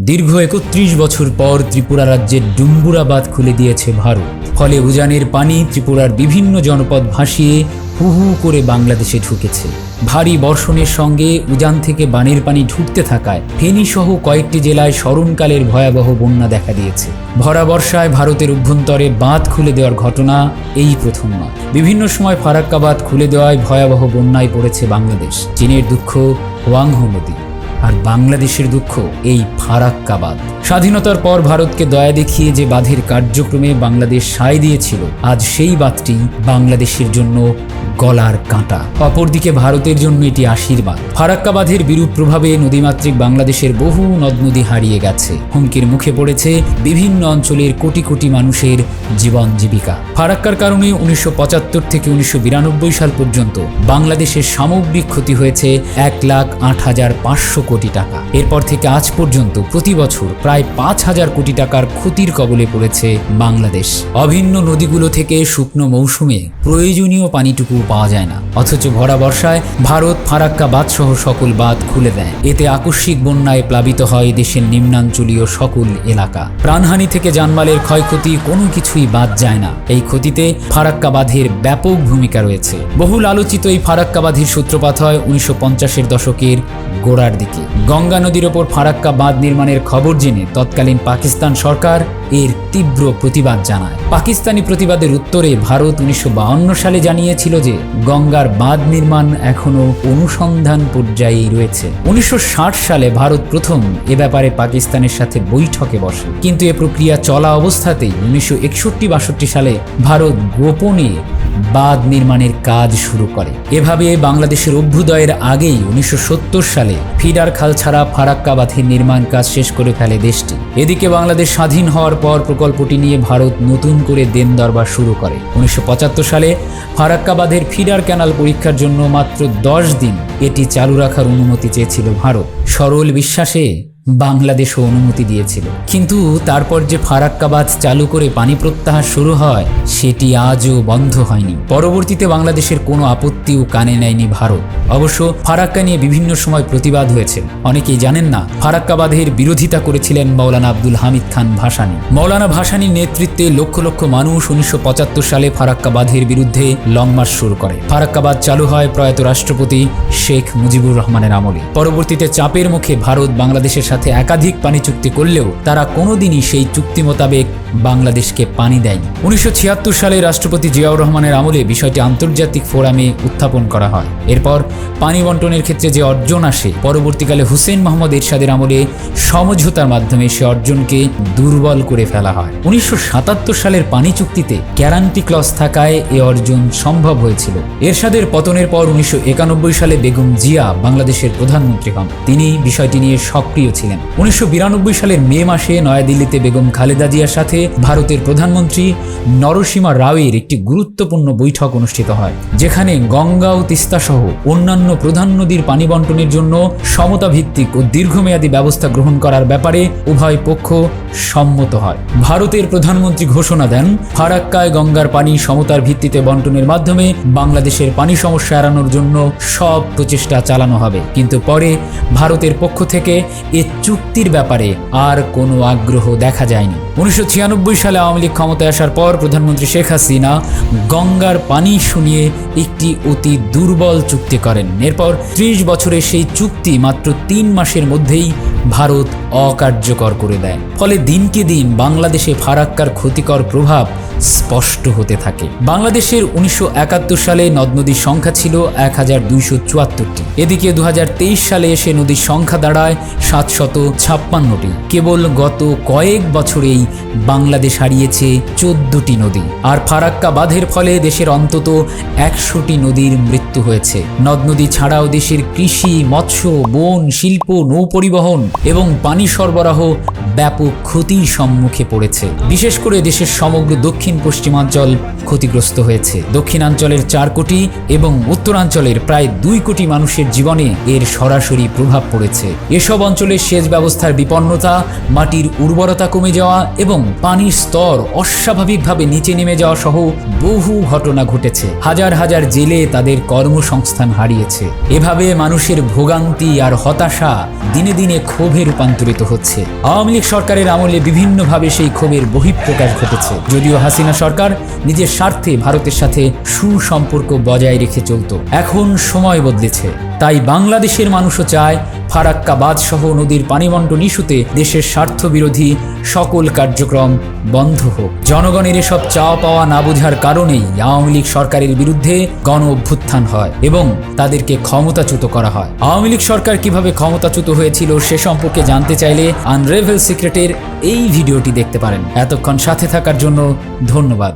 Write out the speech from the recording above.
দীর্ঘ ৩১ বছর পর ত্রিপুরা রাজ্যের ডুম্বুরা বাঁধ খুলে দিয়েছে ভারত। ফলে উজানের পানি ত্রিপুরার বিভিন্ন জনপদ ভাসিয়ে হু হু করে বাংলাদেশে ঢুকেছে। ভারী বর্ষণের সঙ্গে উজান থেকে বানের পানি ঢুকতে থাকায় ফেনী সহ কয়েকটি জেলায় স্মরণকালের ভয়াবহ বন্যা দেখা দিয়েছে। ভরা বর্ষায় ভারতের অভ্যন্তরে বাঁধ খুলে দেওয়ার ঘটনা এই প্রথম নয়। বিভিন্ন সময় ফারাক্কা বাঁধ খুলে দেওয়ায় ভয়াবহ বন্যায় পড়েছে বাংলাদেশ। চীনের দুঃখ ওয়াংহো নদী, আর বাংলাদেশের দুঃখ এই ফারাক্কা বাঁধ। স্বাধীনতার পর ভারতকে দয়া দেখিয়ে যে বাঁধের কার্যক্রমে বাংলাদেশ সায় দিয়েছিল, আজ সেই বাঁধটি বাংলাদেশের জন্য গলার কাঁটা। অপরদিকে ভারতের জন্য এটি আশীর্বাদ। ফারাক্কা বাঁধের বিরূপ প্রভাবে নদীমাতৃক বাংলাদেশের বহু নদ নদী হারিয়ে গেছে। হুমকির মুখে পড়েছে বিভিন্ন অঞ্চলের কোটি কোটি মানুষের জীবন জীবিকা। ফারাক্কার কারণে ১৯৭৫ থেকে ১৯৯২ সাল পর্যন্ত বাংলাদেশের সামগ্রিক ক্ষতি হয়েছে ১,০৮,৫০০ কোটি টাকা। এরপর থেকে আজ পর্যন্ত প্রতি বছর প্রায় ৫,০০০ কোটি টাকার ক্ষতির কবলে পড়েছে বাংলাদেশ। অভিন্ন নদীগুলো থেকে শুকনো মৌসুমে প্রয়োজনীয় পানিটুকু পাওয়া যায় না, অথচ ভরা বর্ষায় ভারত ফারাক্কা বাঁধ সহ সকল বাঁধ খুলে দেয়। এতে আকস্মিক বন্যায় প্লাবিত হয় দেশের নিম্নাঞ্চলীয় সকল এলাকা। প্রাণহানি থেকে জানমালের ক্ষয়ক্ষতি কোনো কিছুই বাদ যায় না। এই ক্ষতিতে ফারাক্কা বাঁধের ব্যাপক ভূমিকা রয়েছে। বহুল আলোচিত এই ফারাক্কা বাঁধের সূত্রপাত হয় ১৯৫০-এর দশকের গোড়ার দিকে। গঙ্গা নদীর ওপর ফারাক্কা বাঁধ নির্মাণের খবর জেনে তৎকালীন পাকিস্তান সরকার এর তীব্র প্রতিবাদ জানায়। পাকিস্তানি প্রতিবাদের উত্তরে ভারত ১৯৫২ সালে জানিয়েছিল যে গঙ্গার বাঁধ নির্মাণ এখনো অনুসন্ধান পর্যায়েই রয়েছে। ১৯৬০ সালে ভারত প্রথম এ ব্যাপারে পাকিস্তানের সাথে বৈঠকে বসে, কিন্তু এ প্রক্রিয়া চলা অবস্থাতেই ১৯৬১-৬২ সালে ভারত গোপনে বাঁধ নির্মাণের কাজ শুরু করে। এভাবে বাংলাদেশের অভ্যুদয়ের আগেই ১৯৭০ সালে ফিডার খাল ছাড়া ফারাক্কা বাঁধের নির্মাণ কাজ শেষ করে ফেলে দেশটি। এদিকে বাংলাদেশ স্বাধীন হওয়ার পর প্রকল্পটি নিয়ে ভারত নতুন করে দেন দরবার শুরু করে। ১৯৭৫ সালে ফারাক্কা বাঁধের ফিডার ক্যানাল পরীক্ষার জন্য মাত্র ১০ দিন এটি চালু রাখার অনুমতি চেয়েছিল ভারত। সরল বিশ্বাসে বাংলাদেশও অনুমতি দিয়েছিল, কিন্তু তারপর যে ফারাক্কা বাঁধ চালু করে পানি প্রত্যাহার শুরু হয় সেটি আজও বন্ধ হয়নি। পরবর্তীতে বাংলাদেশের কোনো আপত্তিও কানে নেয়নি ভারত। অবশ্য ফারাক্কা নিয়ে বিভিন্ন সময় প্রতিবাদ হয়েছে। অনেকেই জানেন না, ফারাক্কা বাঁধের বিরোধিতা করেছিলেন মৌলানা আব্দুল হামিদ খান ভাসানী। মৌলানা ভাসানীর নেতৃত্বে লক্ষ লক্ষ মানুষ ১৯৭৫ সালে ফারাক্কা বাঁধের বিরুদ্ধে লং মার্চ শুরু করে। ফারাক্কা বাঁধ চালু হয় প্রয়াত রাষ্ট্রপতি শেখ মুজিবুর রহমানের আমলে। পরবর্তীতে চাপের মুখে ভারত বাংলাদেশের সাথে একাধিক পানি চুক্তি করলেও তারা কোনোদিনই সেই চুক্তি মোতাবেক বাংলাদেশকে পানি দেয়নি। ১৯৭৬ সালে রাষ্ট্রপতি জিয়াউর রহমানের আমলে বিষয়টি আন্তর্জাতিক ফোরামে উত্থাপন করা হয়। এরপর পানি বন্টনের ক্ষেত্রে যে অর্জন আসে, পরবর্তীকালে হুসেন মোহাম্মদ এরশাদের আমলে সমঝোতার মাধ্যমে সে অর্জনকে দুর্বল করে ফেলা হয়। ১৯৭৭ সালের পানি চুক্তিতে গ্যারান্টি ক্লজ থাকায় এ অর্জন সম্ভব হয়েছিল। এরশাদের পতনের পর ১৯৯১ সালে বেগম জিয়া বাংলাদেশের প্রধানমন্ত্রী হন। তিনি বিষয়টি নিয়ে সক্রিয় ছিলেন। ১৯৯২ সালের মে মাসে নয়াদিল্লিতে বেগম খালেদা জিয়ার সাথে ভারতের প্রধানমন্ত্রী নরসিমা রাওয়ের একটি গুরুত্বপূর্ণ বৈঠক অনুষ্ঠিত হয়, যেখানে গঙ্গা ও তিস্তা সহ অন্যান্য প্রধান নদীর পানি বন্টনের জন্য সমতা ভিত্তিক ও দীর্ঘমেয়াদী ব্যবস্থা গ্রহণ করার ব্যাপারে উভয় পক্ষ সম্মত হয়। ভারতের প্রধানমন্ত্রী ঘোষণা দেন, ফারাক্কায় গঙ্গার পানি সমতার ভিত্তিতে বন্টনের মাধ্যমে বাংলাদেশের পানি সমস্যা এড়ানোর জন্য সব প্রচেষ্টা চালানো হবে। কিন্তু পরে ভারতের পক্ষ থেকে এ চুক্তির ব্যাপারে আর কোনো আগ্রহ দেখা যায়নি। ১৯৯৬ সালে আওয়ামী লীগ ক্ষমতায় আসার পর প্রধানমন্ত্রী শেখ হাসিনা গঙ্গার পানি শুনিয়ে একটি অতি দুর্বল চুক্তি করেন। এরপর ৩০ বছরের সেই চুক্তি মাত্র ৩ মাসের মধ্যেই ভারত অকার্যকর করে দেয়। ফলে দিনকে দিন বাংলাদেশে ফারাক্কার ক্ষতিকর প্রভাব স্পষ্ট হতে থাকে। বাংলাদেশের ১৯৭১ সালে নদ নদীর সংখ্যা ছিল ১,২৭৪টি। এদিকে ২০২৩ সালে এসে নদীর সংখ্যা দাঁড়ায় ৭৫৬টি। কেবল গত কয়েক বছরেই বাংলাদেশ হারিয়েছে ১৪টি নদী। আর ফারাক্কা বাঁধের ফলে দেশের অন্তত ১০০টি নদীর মৃত্যু হয়েছে। নদ নদী ছাড়াও দেশের কৃষি, মৎস্য, বন, শিল্প, নৌ পরিবহন এবং পানি সরবরাহ ব্যাপক ক্ষতির সম্মুখে পড়েছে। বিশেষ করে দেশের সমগ্র দক্ষিণ পশ্চিমাঞ্চল ক্ষতিগ্রস্ত হয়েছে। দক্ষিণাঞ্চলের 4 কোটি এবং উত্তরাঞ্চলের প্রায় 2 কোটি মানুষের জীবনে এর সরাসরি প্রভাব পড়েছে। এসব অঞ্চলের সেচ ব্যবস্থার বিপন্নতা, মাটির উর্বরতা কমে যাওয়া এবং পানির স্তর অস্বাভাবিকভাবে নিচে নেমে যাওয়া সহ বহু ঘটনা ঘটেছে। হাজার হাজার জেলে তাদের কর্মসংস্থান হারিয়েছে। এভাবে মানুষের ভোগান্তি আর হতাশা দিনে দিনে ক্ষোভে রূপান্তরিত হচ্ছে। আওয়ামী লীগ সরকারের আমলে বিভিন্নভাবে সেই ক্ষোভের বহিঃপ্রকাশ ঘটেছে। যদিও হাসিনা সরকার নিজের স্বার্থে ভারতের সাথে সুসম্পর্ক বজায় রেখে চলত, এখন সময় বদলেছে। তাই বাংলাদেশের মানুষও চায় ফারাক্কা বাঁধ সহ নদীর পানিবণ্টন ইস্যুতে দেশের স্বার্থ বিরোধী সকল কার্যক্রম বন্ধ হোক। জনগণের এসব চাওয়া পাওয়া না বোঝার কারণেই আওয়ামী লীগ সরকারের বিরুদ্ধে গণ অভ্যুত্থান হয় এবং তাদেরকে ক্ষমতাচ্যুত করা হয়। আওয়ামী লীগ সরকার কিভাবে ক্ষমতাচ্যুত হয়েছিল সে সম্পর্কে জানতে চাইলে আনরেভেল সিক্রেটের এই ভিডিওটি দেখতে পারেন। এতক্ষণ সাথে থাকার জন্য ধন্যবাদ।